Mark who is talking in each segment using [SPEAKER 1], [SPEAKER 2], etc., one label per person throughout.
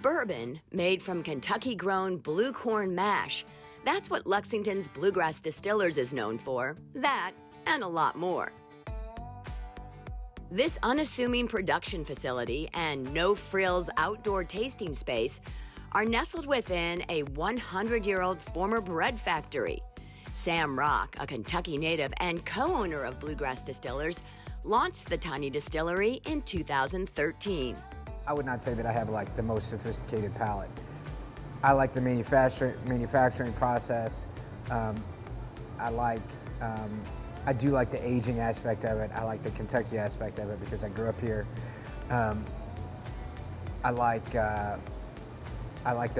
[SPEAKER 1] Bourbon made from Kentucky-grown blue corn mash. That's what Lexington's Bluegrass Distillers is known for. That and a lot more. This unassuming production facility and no-frills outdoor tasting space are nestled within a 100-year-old former bread factory. Sam Rock, a Kentucky native and co-owner of Bluegrass Distillers, launched the tiny distillery in 2013.
[SPEAKER 2] I would not say that I have like the most sophisticated palate. I like the manufacturing process. I do like the aging aspect of it. I like the Kentucky aspect of it because I grew up here. I like the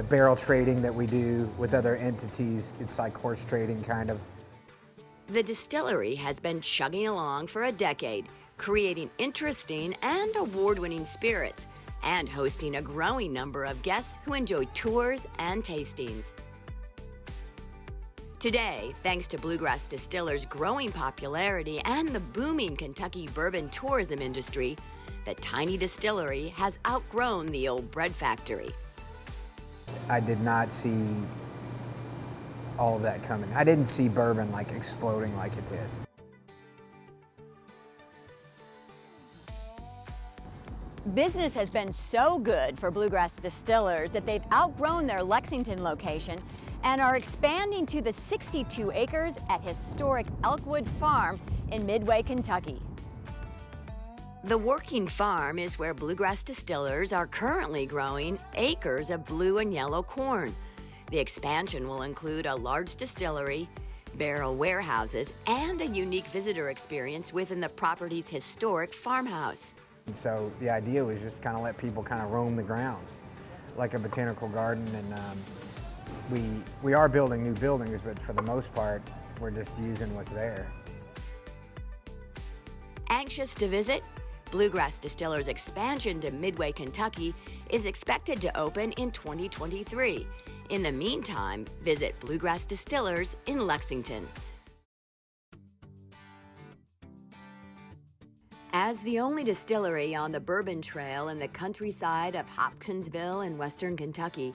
[SPEAKER 2] barrel trading that we do with other entities. It's like horse trading, kind of.
[SPEAKER 1] The distillery has been chugging along for a decade, creating interesting and award-winning spirits, and hosting a growing number of guests who enjoy tours and tastings. Today, thanks to Bluegrass Distillers' growing popularity and the booming Kentucky bourbon tourism industry, the tiny distillery has outgrown the old bread factory.
[SPEAKER 2] I did not see all of that coming. I didn't see bourbon like exploding like it did.
[SPEAKER 3] Business has been so good for Bluegrass Distillers that they've outgrown their Lexington location and are expanding to the 62 acres at historic Elkwood Farm in Midway, Kentucky.
[SPEAKER 1] The working farm is where Bluegrass Distillers are currently growing acres of blue and yellow corn. The expansion will include a large distillery, barrel warehouses, and a unique visitor experience within the property's historic farmhouse.
[SPEAKER 2] And so the idea was just kind of let people kind of roam the grounds like a botanical garden, and we are building new buildings, but for the most part, we're just using what's there.
[SPEAKER 1] Anxious to visit? Bluegrass Distillers' expansion to Midway, Kentucky is expected to open in 2023. In the meantime, visit Bluegrass Distillers in Lexington. As the only distillery on the Bourbon Trail in the countryside of Hopkinsville in western Kentucky,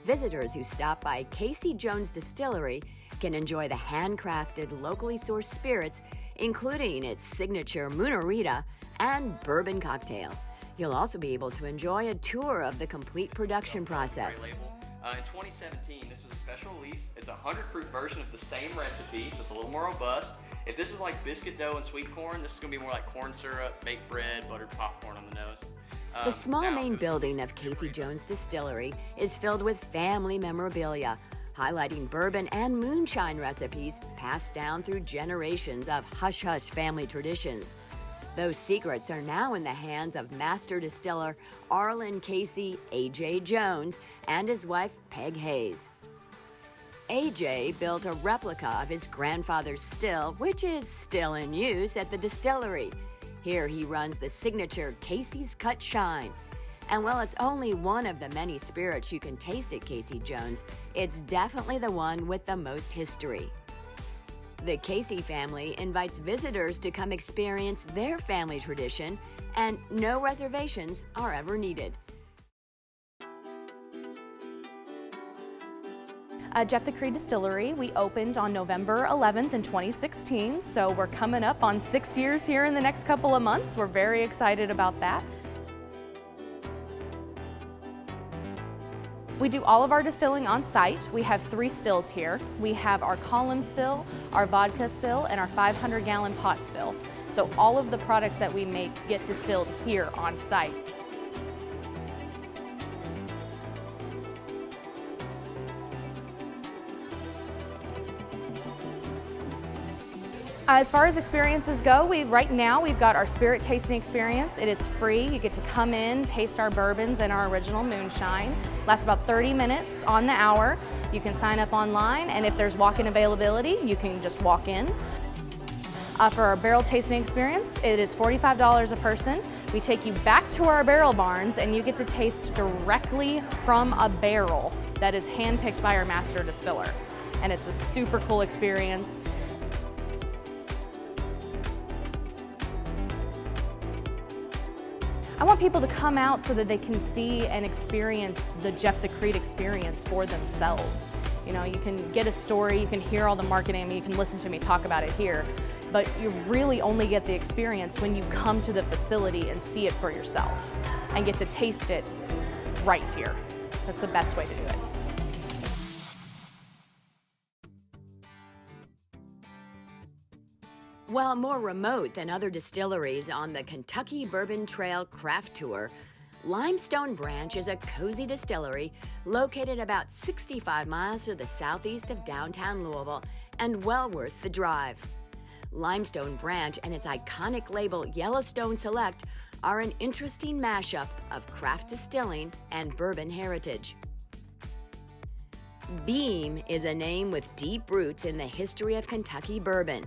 [SPEAKER 1] visitors who stop by Casey Jones Distillery can enjoy the handcrafted, locally sourced spirits, including its signature Moonarita and bourbon cocktail. You'll also be able to enjoy a tour of the complete production process.
[SPEAKER 4] In 2017, this was a special release. It's a 100 proof version of the same recipe, so it's a little more robust. If this is like biscuit dough and sweet corn, this is going to be more like corn syrup, baked bread, buttered popcorn on the nose.
[SPEAKER 1] The small main building of Casey Jones Distillery is filled with family memorabilia, highlighting bourbon and moonshine recipes passed down through generations of hush-hush family traditions. Those secrets are now in the hands of master distiller Arlen Casey A.J. Jones and his wife Peg Hayes. A.J. built a replica of his grandfather's still, which is still in use at the distillery. Here he runs the signature Casey's Cut Shine. And while it's only one of the many spirits you can taste at Casey Jones, it's definitely the one with the most history. The Casey family invites visitors to come experience their family tradition, and no reservations are ever needed.
[SPEAKER 5] Jeptha Distillery, we opened on November 11th in 2016, so we're coming up on 6 years here in the next couple of months. We're very excited about that. We do all of our distilling on site. We have 3 stills here. We have our column still, our vodka still, and our 500-gallon pot still. So all of the products that we make get distilled here on site. As far as experiences go, right now we've got our spirit tasting experience. It is free. You get to come in, taste our bourbons and our original moonshine. Lasts about 30 minutes on the hour. You can sign up online, and if there's walk-in availability, you can just walk in. For our barrel tasting experience, it is $45 a person. We take you back to our barrel barns, and you get to taste directly from a barrel that is handpicked by our master distiller. And it's a super cool experience. I want people to come out so that they can see and experience the Jeptha Creed experience for themselves. You know, you can get a story, you can hear all the marketing, you can listen to me talk about it here, but you really only get the experience when you come to the facility and see it for yourself and get to taste it right here. That's the best way to do it.
[SPEAKER 1] While more remote than other distilleries on the Kentucky Bourbon Trail craft tour, Limestone Branch is a cozy distillery located about 65 miles to the southeast of downtown Louisville and well worth the drive. Limestone Branch and its iconic label Yellowstone Select are an interesting mashup of craft distilling and bourbon heritage. Beam is a name with deep roots in the history of Kentucky bourbon.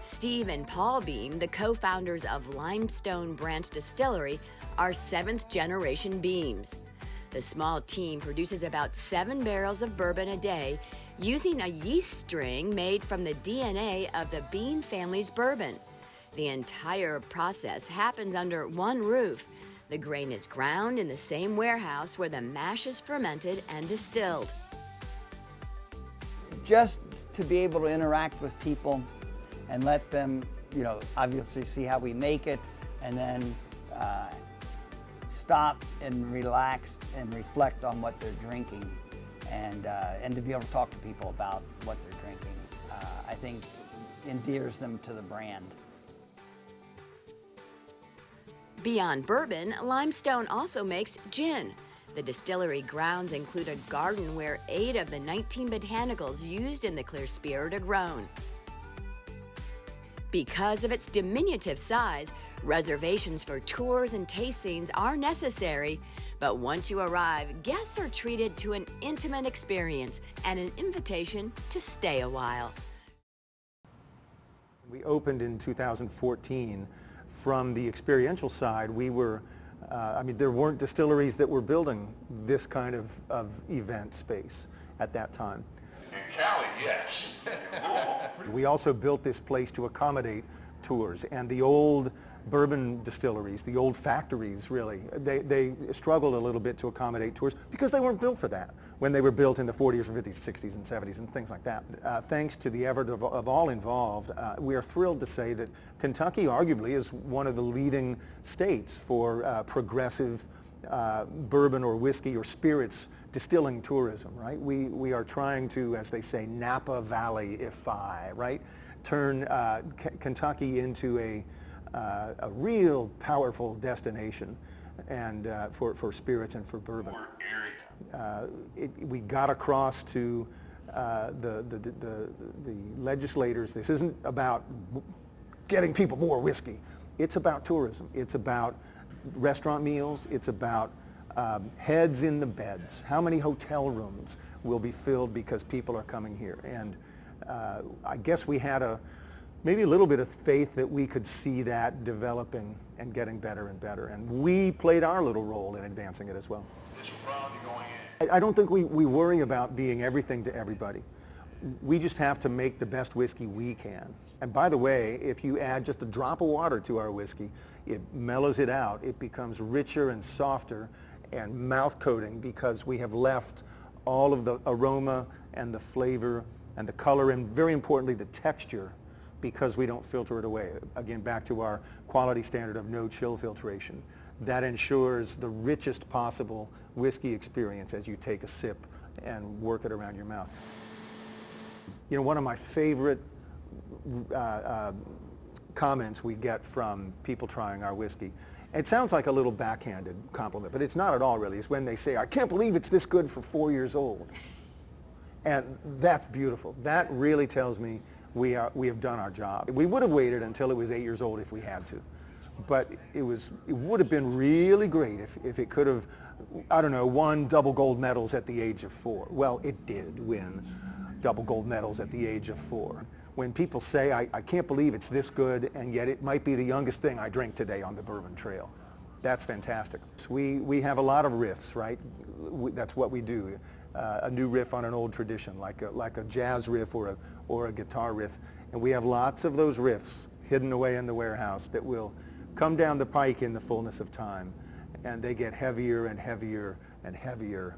[SPEAKER 1] Steve and Paul Beam, the co-founders of Limestone Branch Distillery, are seventh-generation Beams. The small team produces about 7 barrels of bourbon a day using a yeast string made from the DNA of the Beam family's bourbon. The entire process happens under one roof. The grain is ground in the same warehouse where the mash is fermented and distilled.
[SPEAKER 6] Just to be able to interact with people and let them, you know, obviously see how we make it, and then stop and relax and reflect on what they're drinking, and to be able to talk to people about what they're drinking, I think endears them to the brand.
[SPEAKER 1] Beyond bourbon, Limestone also makes gin. The distillery grounds include a garden where 8 of the 19 botanicals used in the clear spirit are grown. Because of its diminutive size, reservations for tours and tastings are necessary, but once you arrive, guests are treated to an intimate experience and an invitation to stay a while.
[SPEAKER 7] We opened in 2014. From the experiential side, we were, there weren't distilleries that were building this kind of event space at that time.
[SPEAKER 8] In Cali, yes.
[SPEAKER 7] We also built this place to accommodate tours, and the old bourbon distilleries, the old factories really, they struggled a little bit to accommodate tours because they weren't built for that when they were built in the 40s, 50s, 60s, and 70s and things like that. Thanks to the effort of all involved, we are thrilled to say that Kentucky arguably is one of the leading states for progressive bourbon or whiskey or spirits distilling tourism, right? We are trying to, as they say, Napa Valley-ify, right? Turn Kentucky into a real powerful destination and for spirits and for bourbon. We got across to the legislators. This isn't about getting people more whiskey. It's about tourism. It's about restaurant meals. It's about heads in the beds. How many hotel rooms will be filled because people are coming here? And I guess we had maybe a little bit of faith that we could see that developing and getting better and better. And we played our little role in advancing it as well. I don't think we worry about being everything to everybody. We just have to make the best whiskey we can. And by the way, if you add just a drop of water to our whiskey, it mellows it out. It becomes richer and softer and mouth-coating because we have left all of the aroma and the flavor and the color and, very importantly, the texture, because we don't filter it away. Again, back to our quality standard of no chill filtration. That ensures the richest possible whiskey experience as you take a sip and work it around your mouth. You know, one of my favorite comments we get from people trying our whiskey, it sounds like a little backhanded compliment, but it's not at all really, is when they say, "I can't believe it's this good for 4 years old." And that's beautiful. That really tells me we have done our job. We would have waited until it was 8 years old if we had to. But it would have been really great if it could have, I don't know, won double gold medals at the age of 4. Well, it did win double gold medals at the age of 4. When people say, I can't believe it's this good, and yet it might be the youngest thing I drank today on the Bourbon Trail. That's fantastic. So we have a lot of riffs, right? That's what we do. A new riff on an old tradition, like a jazz riff or a guitar riff. And we have lots of those riffs hidden away in the warehouse that will come down the pike in the fullness of time, and they get heavier and heavier and heavier.